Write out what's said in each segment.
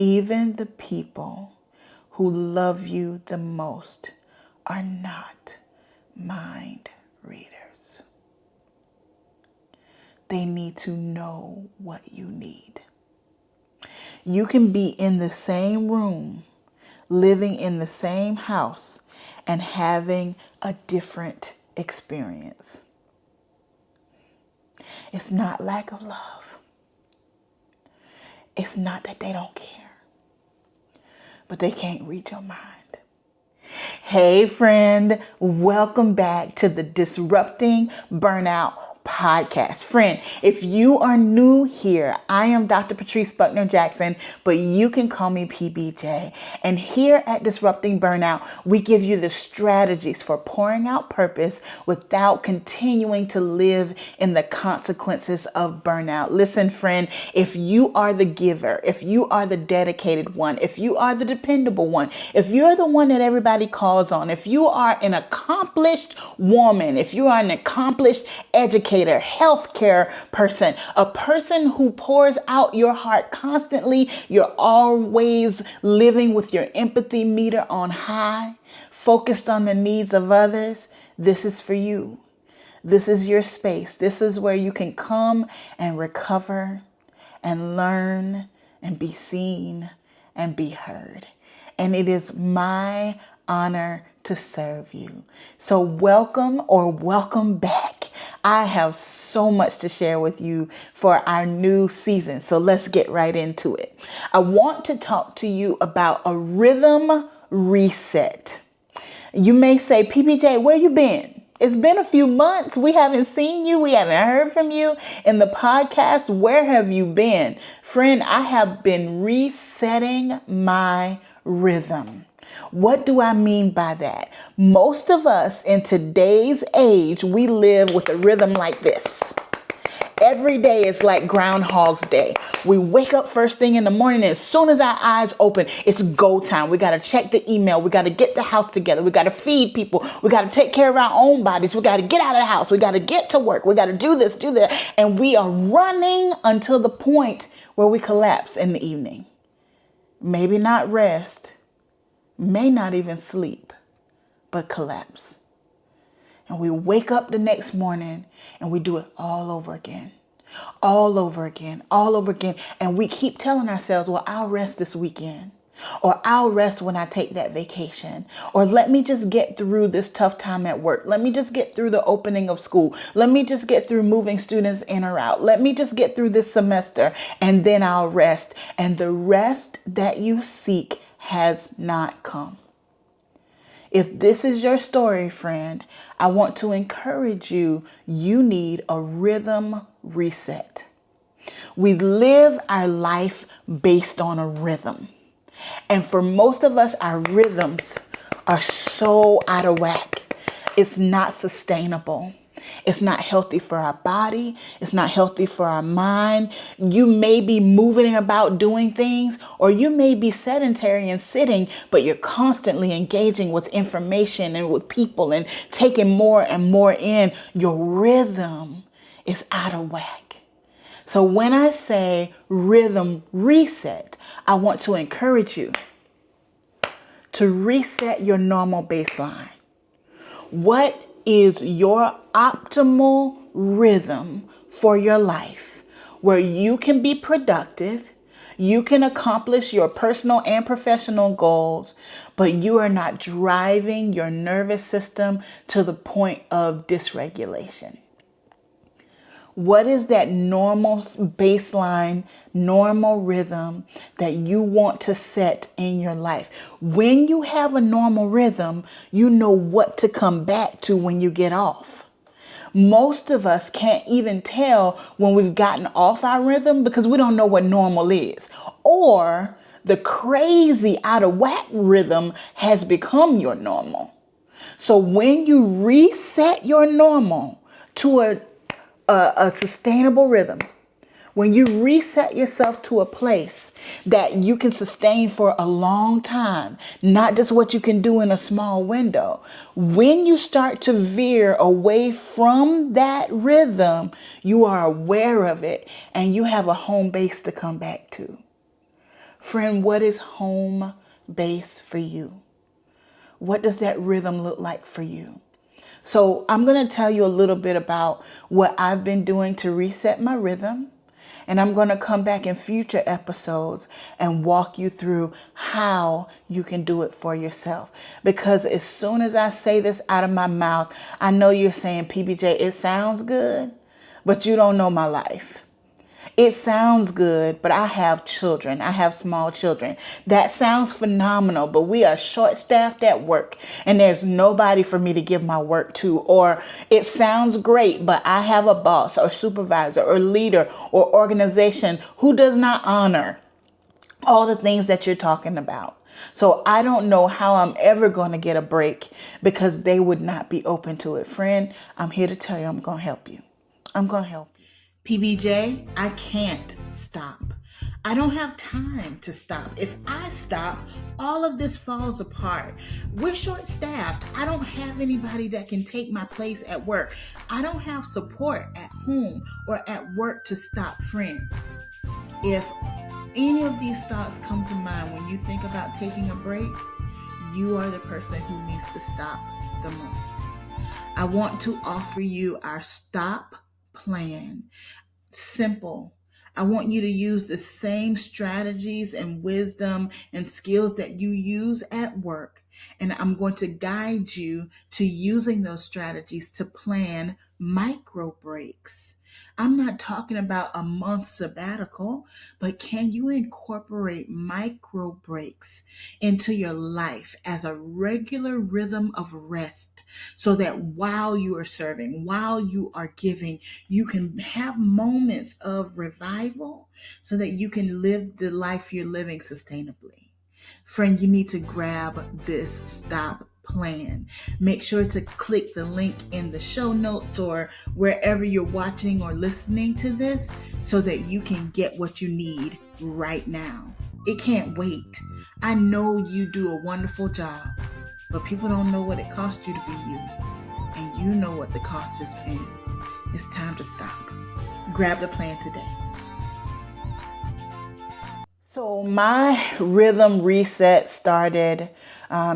Even the people who love you the most are not mind readers. They need to know what you need. You can be in the same room, living in the same house, and having a different experience. It's not lack of love. It's not that they don't care, but they can't read your mind. Hey friend, welcome back to the Disrupting Burnout podcast. Friend, if you are new here, I am Dr. Patrice Buckner Jackson, but you can call me PBJ. And here at Disrupting Burnout, we give you the strategies for pouring out purpose without continuing to live in the consequences of burnout. Listen, friend, if you are the giver, if you are the dedicated one, if you are the dependable one, if you're the one that everybody calls on, if you are an accomplished woman, if you are an accomplished educator, healthcare person, a person who pours out your heart constantly, you're always living with your empathy meter on high, focused on the needs of others, this is for you. This is your space. This is where you can come and recover and learn and be seen and be heard. And it is my honor to serve you. So welcome back. I have so much to share with you for our new season. So let's get right into it. I want to talk to you about a rhythm reset. You may say, PBJ, where you been? It's been a few months. We haven't seen you. We haven't heard from you in the podcast. Where have you been? Friend, I have been resetting my rhythm. What do I mean by that? Most of us in today's age, we live with a rhythm like this. Every day is like Groundhog's Day. We wake up first thing in the morning, and as soon as our eyes open, it's go time. We got to check the email. We got to get the house together. We got to feed people. We got to take care of our own bodies. We got to get out of the house. We got to get to work. We got to do this, do that. And we are running until the point where we collapse in the evening. Maybe not rest, may not even sleep, but collapse. And we wake up the next morning and we do it all over again, all over again, all over again. And we keep telling ourselves, well, I'll rest this weekend, or I'll rest when I take that vacation, or let me just get through this tough time at work. Let me just get through the opening of school. Let me just get through moving students in or out. Let me just get through this semester and then I'll rest. And the rest that you seek has not come. If this is your story, friend, I want to encourage you. You need a rhythm reset. We live our life based on a rhythm. And for most of us, our rhythms are so out of whack. It's not sustainable. It's not healthy for our body. It's not healthy for our mind. You may be moving about doing things, or you may be sedentary and sitting, but you're constantly engaging with information and with people and taking more and more in. Your rhythm is out of whack. So when I say rhythm reset, I want to encourage you to reset your normal baseline. What is your optimal rhythm for your life where you can be productive, you can accomplish your personal and professional goals, but you are not driving your nervous system to the point of dysregulation? What is that normal baseline, normal rhythm that you want to set in your life? When you have a normal rhythm, you know what to come back to when you get off. Most of us can't even tell when we've gotten off our rhythm because we don't know what normal is. Or the crazy out of whack rhythm has become your normal. So when you reset your normal to a sustainable rhythm, when you reset yourself to a place that you can sustain for a long time, not just what you can do in a small window, when you start to veer away from that rhythm, you are aware of it and you have a home base to come back to. Friend, what is home base for you? What does that rhythm look like for you? So I'm going to tell you a little bit about what I've been doing to reset my rhythm. And I'm going to come back in future episodes and walk you through how you can do it for yourself. Because as soon as I say this out of my mouth, I know you're saying, PBJ, it sounds good, but you don't know my life. It sounds good, but I have children. I have small children. That sounds phenomenal, but we are short-staffed at work and there's nobody for me to give my work to. Or it sounds great, but I have a boss or supervisor or leader or organization who does not honor all the things that you're talking about. So I don't know how I'm ever going to get a break because they would not be open to it. Friend, I'm here to tell you I'm going to help you. I'm going to help you. PBJ, I can't stop. I don't have time to stop. If I stop, all of this falls apart. We're short-staffed. I don't have anybody that can take my place at work. I don't have support at home or at work to stop. Friend, if any of these thoughts come to mind when you think about taking a break, you are the person who needs to stop the most. I want to offer you our stop plan. Simple. I want you to use the same strategies and wisdom and skills that you use at work. And I'm going to guide you to using those strategies to plan micro breaks. I'm not talking about a month sabbatical, but can you incorporate micro breaks into your life as a regular rhythm of rest so that while you are serving, while you are giving, you can have moments of revival so that you can live the life you're living sustainably. Friend, you need to grab this stop plan. Make sure to click the link in the show notes or wherever you're watching or listening to this so that you can get what you need right now. It can't wait. I know you do a wonderful job, but people don't know what it cost you to be you. And you know what the cost has been. It's time to stop. Grab the plan today. So my rhythm reset started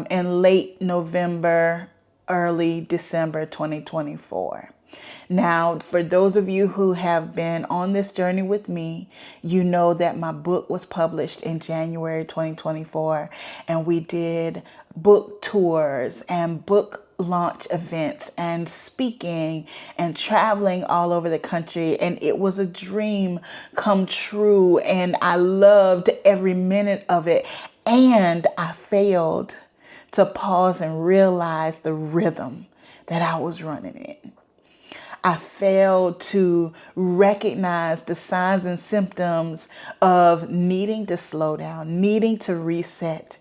in late November, early December 2024. Now, for those of you who have been on this journey with me, you know that my book was published in January 2024, and we did book tours and book launch events and speaking and traveling all over the country. And it was a dream come true. And I loved every minute of it. And I failed to pause and realize the rhythm that I was running in. I failed to recognize the signs and symptoms of needing to slow down, needing to reset.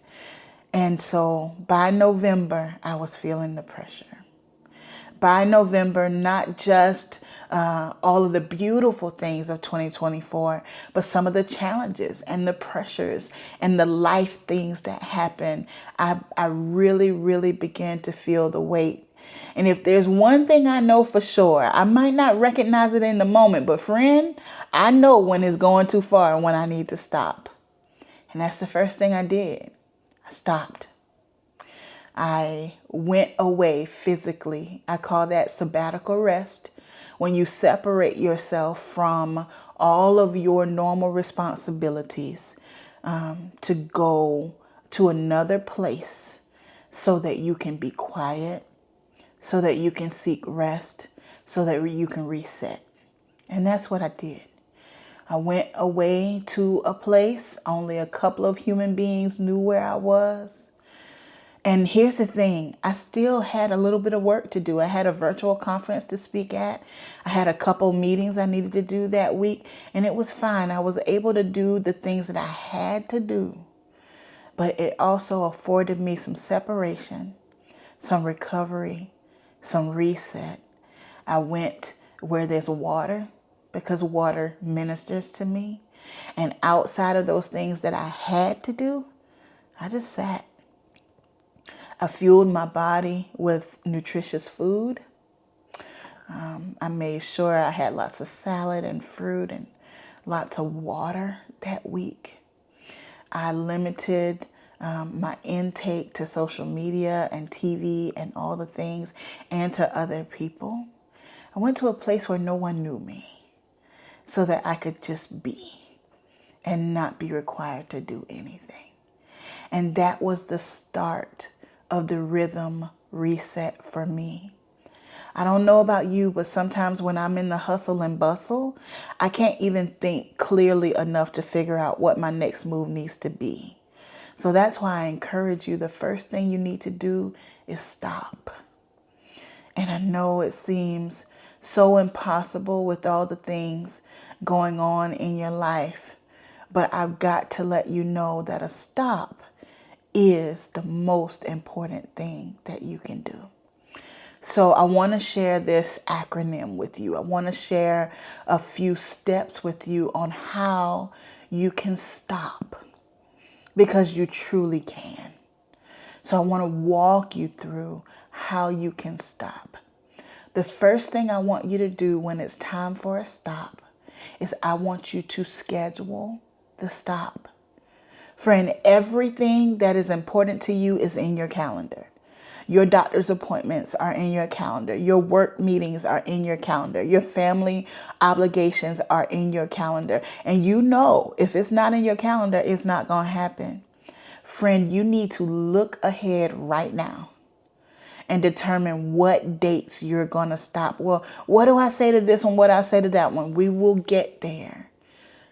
And so by November, I was feeling the pressure. By November, not just all of the beautiful things of 2024, but some of the challenges and the pressures and the life things that happen, I really, really began to feel the weight. And if there's one thing I know for sure, I might not recognize it in the moment, but friend, I know when it's going too far and when I need to stop. And that's the first thing I did. I stopped. I went away physically. I call that sabbatical rest. When you separate yourself from all of your normal responsibilities to go to another place so that you can be quiet, so that you can seek rest, so that you can reset. And that's what I did. I went away to a place only a couple of human beings knew where I was. And here's the thing, I still had a little bit of work to do. I had a virtual conference to speak at. I had a couple meetings I needed to do that week, and it was fine. I was able to do the things that I had to do, but it also afforded me some separation, some recovery, some reset. I went where there's water because water ministers to me. And outside of those things that I had to do, I just sat. I fueled my body with nutritious food. I made sure I had lots of salad and fruit and lots of water that week. I limited my intake to social media and TV and all the things and to other people. I went to a place where no one knew me so that I could just be and not be required to do anything. And that was the start of the rhythm reset for me. I don't know about you, but sometimes when I'm in the hustle and bustle, I can't even think clearly enough to figure out what my next move needs to be. So that's why I encourage you, the first thing you need to do is stop. And I know it seems so impossible with all the things going on in your life, but I've got to let you know that a stop is the most important thing that you can do. So I want to share this acronym with you. I want to share a few steps with you on how you can stop, because you truly can. So I want to walk you through how you can stop. The first thing I want you to do when it's time for a stop is I want you to schedule the stop. Friend, everything that is important to you is in your calendar. Your doctor's appointments are in your calendar. Your work meetings are in your calendar. Your family obligations are in your calendar. And you know, if it's not in your calendar, it's not going to happen. Friend, you need to look ahead right now and determine what dates you're going to stop. Well, what do I say to this one? What do I say to that one? We will get there.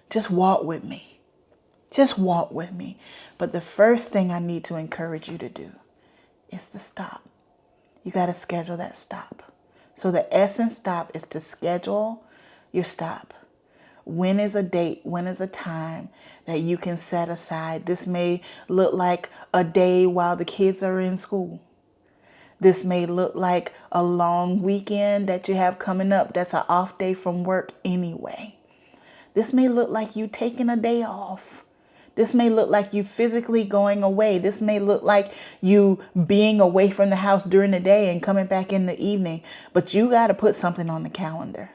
Just walk with me. Just walk with me. But the first thing I need to encourage you to do is to stop. You got to schedule that stop. So the essence stop is to schedule your stop. When is a date? When is a time that you can set aside? This may look like a day while the kids are in school. This may look like a long weekend that you have coming up that's an off day from work anyway. This may look like you taking a day off. This may look like you physically going away. This may look like you being away from the house during the day and coming back in the evening. But you got to put something on the calendar.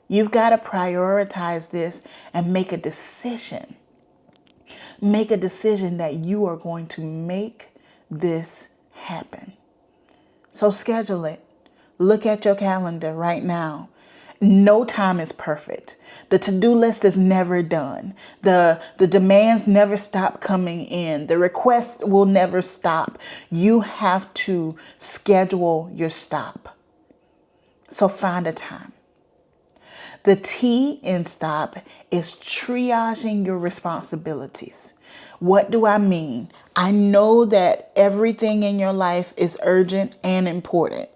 You've got to prioritize this and make a decision. Make a decision that you are going to make this happen. So schedule it. Look at your calendar right now. No time is perfect. The to-do list is never done. The demands never stop coming in. The requests will never stop. You have to schedule your stop. So find a time. The T in stop is triaging your responsibilities. What do I mean? I know that everything in your life is urgent and important.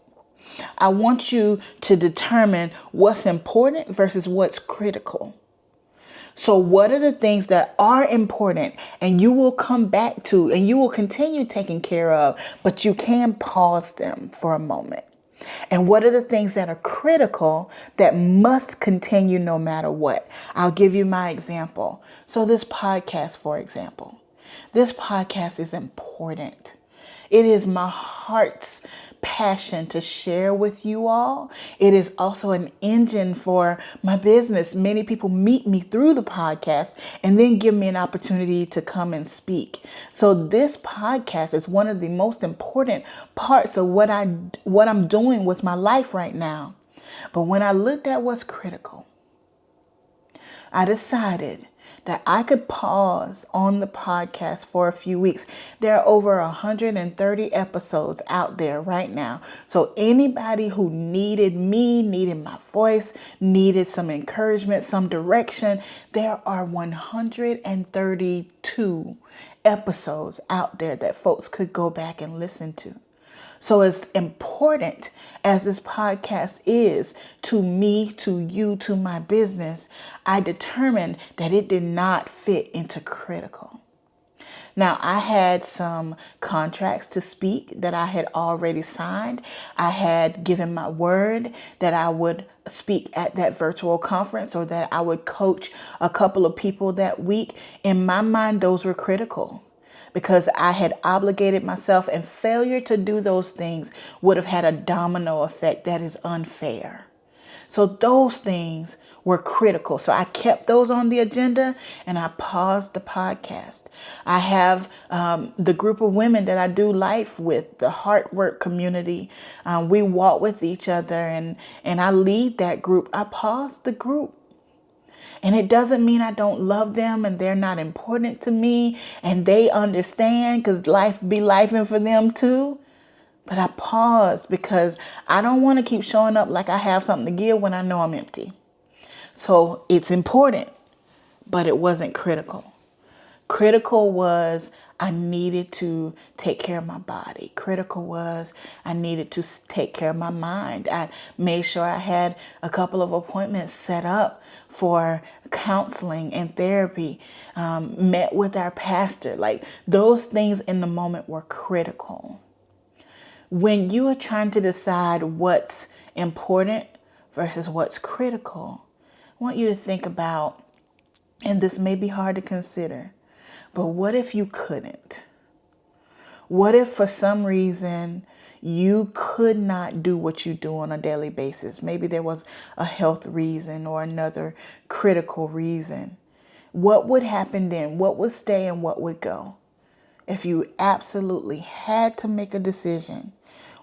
I want you to determine what's important versus what's critical. So what are the things that are important and you will come back to and you will continue taking care of, but you can pause them for a moment? And what are the things that are critical that must continue no matter what? I'll give you my example. So this podcast, for example, this podcast is important. It is my heart's passion to share with you all. It is also an engine for my business. Many people meet me through the podcast and then give me an opportunity to come and speak. So this podcast is one of the most important parts of what I'm doing with my life right now. But when I looked at what's critical, I decided that I could pause on the podcast for a few weeks. There are over 130 episodes out there right now. So anybody who needed me, needed my voice, needed some encouragement, some direction, there are 132 episodes out there that folks could go back and listen to. So as important as this podcast is to me, to you, to my business, I determined that it did not fit into critical. Now, I had some contracts to speak that I had already signed. I had given my word that I would speak at that virtual conference or that I would coach a couple of people that week. In my mind, those were critical, because I had obligated myself, and failure to do those things would have had a domino effect that is unfair. So those things were critical. So I kept those on the agenda and I paused the podcast. I have the group of women that I do life with, the Heart Work community. We walk with each other and I lead that group. I paused the group. And it doesn't mean I don't love them and they're not important to me and they understand because life be lifing for them too. But I pause because I don't want to keep showing up like I have something to give when I know I'm empty. So it's important, but it wasn't critical. Critical was I needed to take care of my body. Critical was I needed to take care of my mind. I made sure I had a couple of appointments set up for counseling and therapy, met with our pastor. Like those things in the moment were critical. When you are trying to decide what's important versus what's critical, I want you to think about, and this may be hard to consider, but what if you couldn't? What if for some reason you could not do what you do on a daily basis? Maybe there was a health reason or another critical reason. What would happen then? What would stay and what would go? If you absolutely had to make a decision,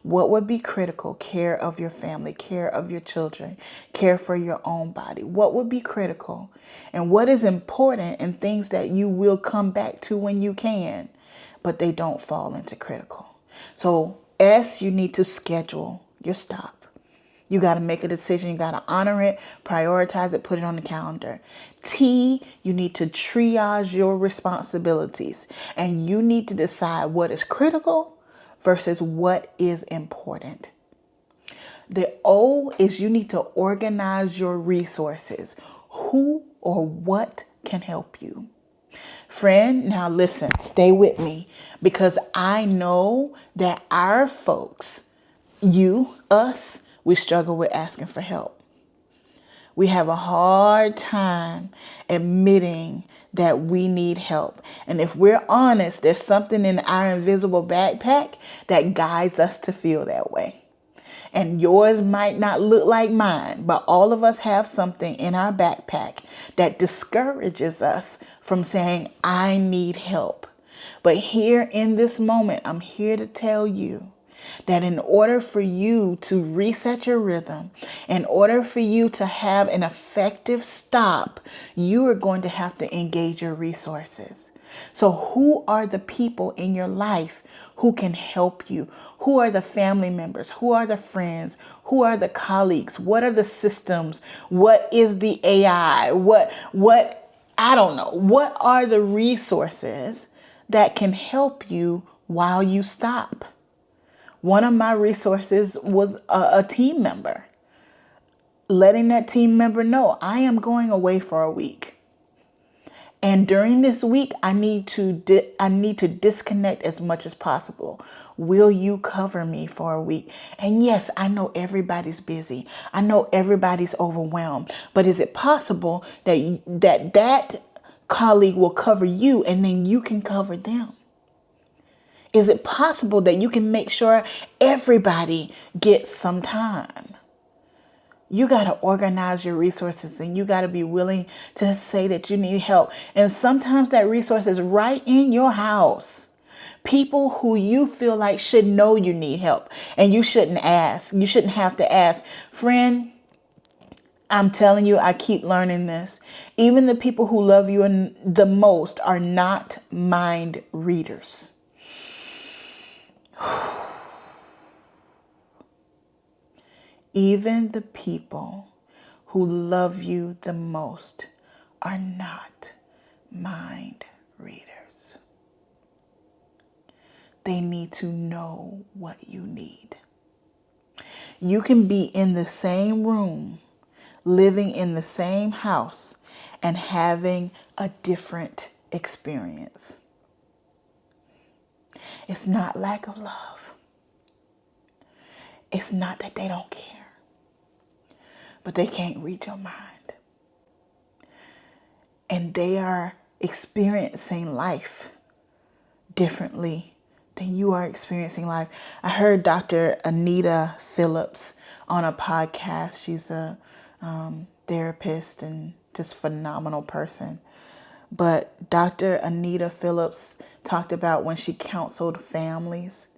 what would be critical? Care of your family, care of your children, care for your own body. What would be critical? And what is important and things that you will come back to when you can, but they don't fall into critical. So S, you need to schedule your stop. You got to make a decision. You got to honor it, prioritize it, put it on the calendar. T, you need to triage your responsibilities and you need to decide what is critical versus what is important. The O is you need to organize your resources. Who or what can help you? Friend, now listen, stay with me because I know that our folks, you, us, we struggle with asking for help. We have a hard time admitting that we need help. And if we're honest, there's something in our invisible backpack that guides us to feel that way. And yours might not look like mine, but all of us have something in our backpack that discourages us from saying, I need help. But here in this moment, I'm here to tell you that in order for you to reset your rhythm, in order for you to have an effective stop, you are going to have to engage your resources. So who are the people in your life who can help you? Who are the family members? Who are the friends? Who are the colleagues? What are the systems? What is the AI? I don't know. What are the resources that can help you while you stop? One of my resources was a team member. Letting that team member know I am going away for a week. And during this week, I need to disconnect as much as possible. Will you cover me for a week? And yes, I know everybody's busy. I know everybody's overwhelmed. But is it possible that colleague will cover you and then you can cover them? Is it possible that you can make sure everybody gets some time? You got to organize your resources and you got to be willing to say that you need help. And sometimes that resource is right in your house. People who you feel like should know you need help and you shouldn't ask. You shouldn't have to ask. Friend, I'm telling you, I keep learning this. Even the people who love you the most are not mind readers. Even the people who love you the most are not mind readers. They need to know what you need. You can be in the same room, living in the same house, and having a different experience. It's not lack of love. It's not that they don't care, but they can't read your mind. And they are experiencing life differently than you are experiencing life. I heard Dr. Anita Phillips on a podcast. She's a therapist and just phenomenal person. But Dr. Anita Phillips talked about when she counseled families.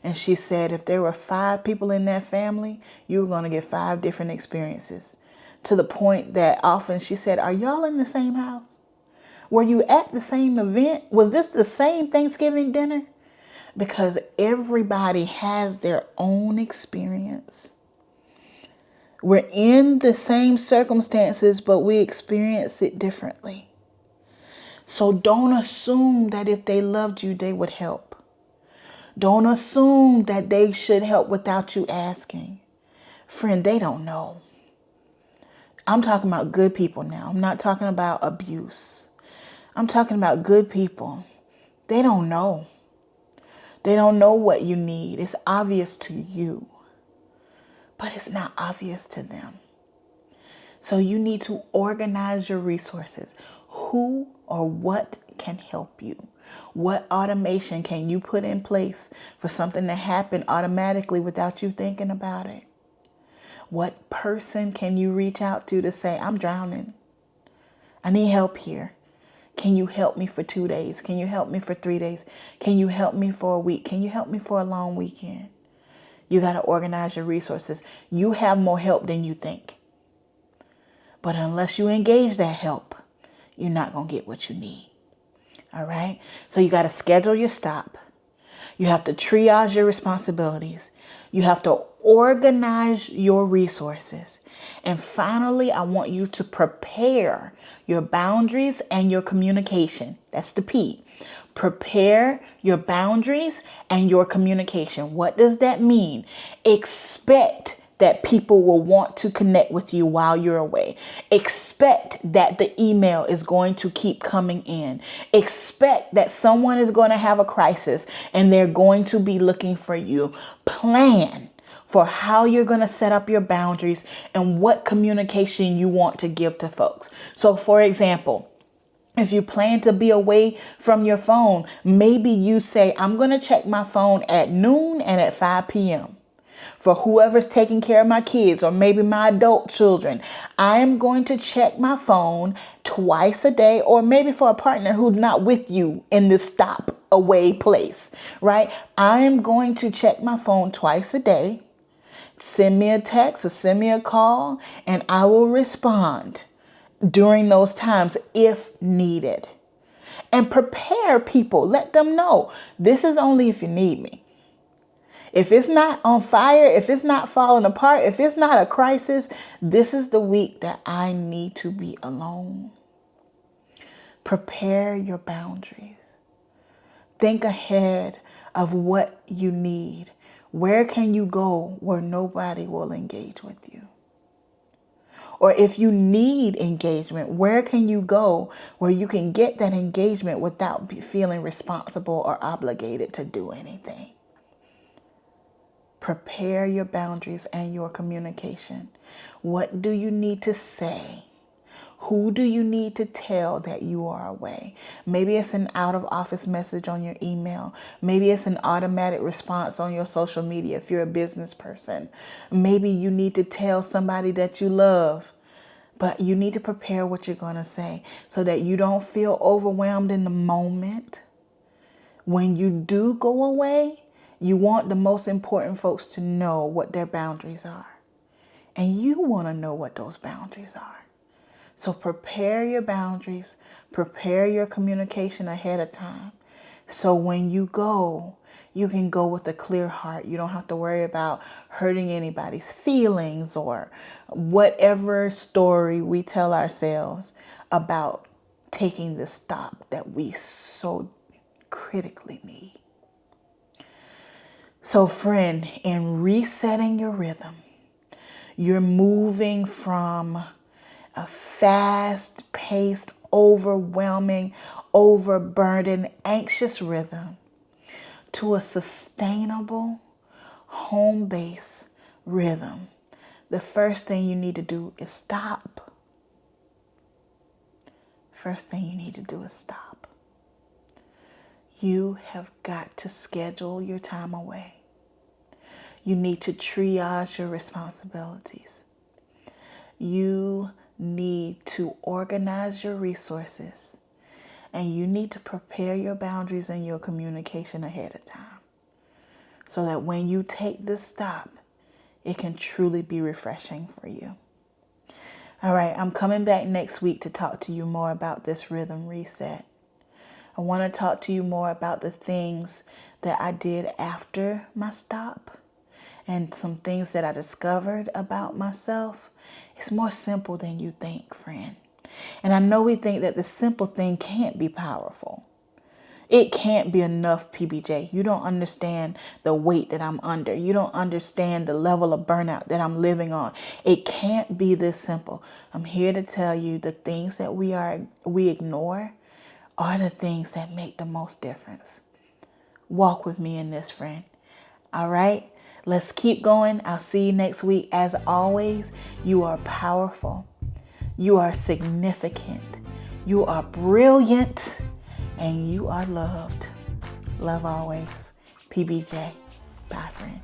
And she said if there were 5 people in that family, you were going to get 5 different experiences. To the point that often she said, are y'all in the same house? Were you at the same event? Was this the same Thanksgiving dinner? Because everybody has their own experience. We're in the same circumstances, but we experience it differently. So don't assume that if they loved you, they would help. Don't assume that they should help without you asking. Friend, they don't know. I'm talking about good people now. I'm not talking about abuse. I'm talking about good people. They don't know. They don't know what you need. It's obvious to you, but it's not obvious to them. So you need to organize your resources. Who or what can help you? What automation can you put in place for something to happen automatically without you thinking about it? What person can you reach out to say, I'm drowning. I need help here. Can you help me for 2 days? Can you help me for 3 days? Can you help me for a week? Can you help me for a long weekend? You got to organize your resources. You have more help than you think. But unless you engage that help, you're not going to get what you need. All right? So you got to schedule your stop. You have to triage your responsibilities. You have to organize your resources. And finally, I want you to prepare your boundaries and your communication. That's the P. Prepare your boundaries and your communication. What does that mean? Expect that people will want to connect with you while you're away. Expect that the email is going to keep coming in. Expect that someone is going to have a crisis and they're going to be looking for you. Plan for how you're going to set up your boundaries and what communication you want to give to folks. So, for example, if you plan to be away from your phone, maybe you say, I'm going to check my phone at noon and at 5 p.m. For whoever's taking care of my kids or maybe my adult children, I am going to check my phone twice a day, or maybe for a partner who's not with you in this stop away place, right? I am going to check my phone twice a day. Send me a text or send me a call and I will respond during those times if needed. And prepare people. Let them know this is only if you need me. If it's not on fire, if it's not falling apart, if it's not a crisis, this is the week that I need to be alone. Prepare your boundaries. Think ahead of what you need. Where can you go where nobody will engage with you? Or if you need engagement, where can you go where you can get that engagement without feeling responsible or obligated to do anything? Prepare your boundaries and your communication. What do you need to say? Who do you need to tell that you are away? Maybe it's an out of office message on your email. Maybe it's an automatic response on your social media if you're a business person. Maybe you need to tell somebody that you love. But you need to prepare what you're going to say so that you don't feel overwhelmed in the moment. When you do go away, you want the most important folks to know what their boundaries are. And you want to know what those boundaries are. So prepare your boundaries, prepare your communication ahead of time. So when you go, you can go with a clear heart. You don't have to worry about hurting anybody's feelings or whatever story we tell ourselves about taking the stop that we so critically need. So friend, in resetting your rhythm, you're moving from a fast-paced, overwhelming, overburdened, anxious rhythm to a sustainable, home-based rhythm. The first thing you need to do is stop. First thing you need to do is stop. You have got to schedule your time away. You need to triage your responsibilities. you need to organize your resources, and you need to prepare your boundaries and your communication ahead of time, so that when you take this stop, it can truly be refreshing for you. All right, I'm coming back next week to talk to you more about this rhythm reset. I want to talk to you more about the things that I did after my stop and some things that I discovered about myself. It's more simple than you think, friend. And I know we think that the simple thing can't be powerful. It can't be enough, PBJ. You don't understand the weight that I'm under. You don't understand the level of burnout that I'm living on. It can't be this simple. I'm here to tell you the things that we ignore are the things that make the most difference. Walk with me in this, friend. All right, let's keep going. I'll see you next week. As always, you are powerful. You are significant. You are brilliant. And you are loved. Love always. PBJ. Bye, friend.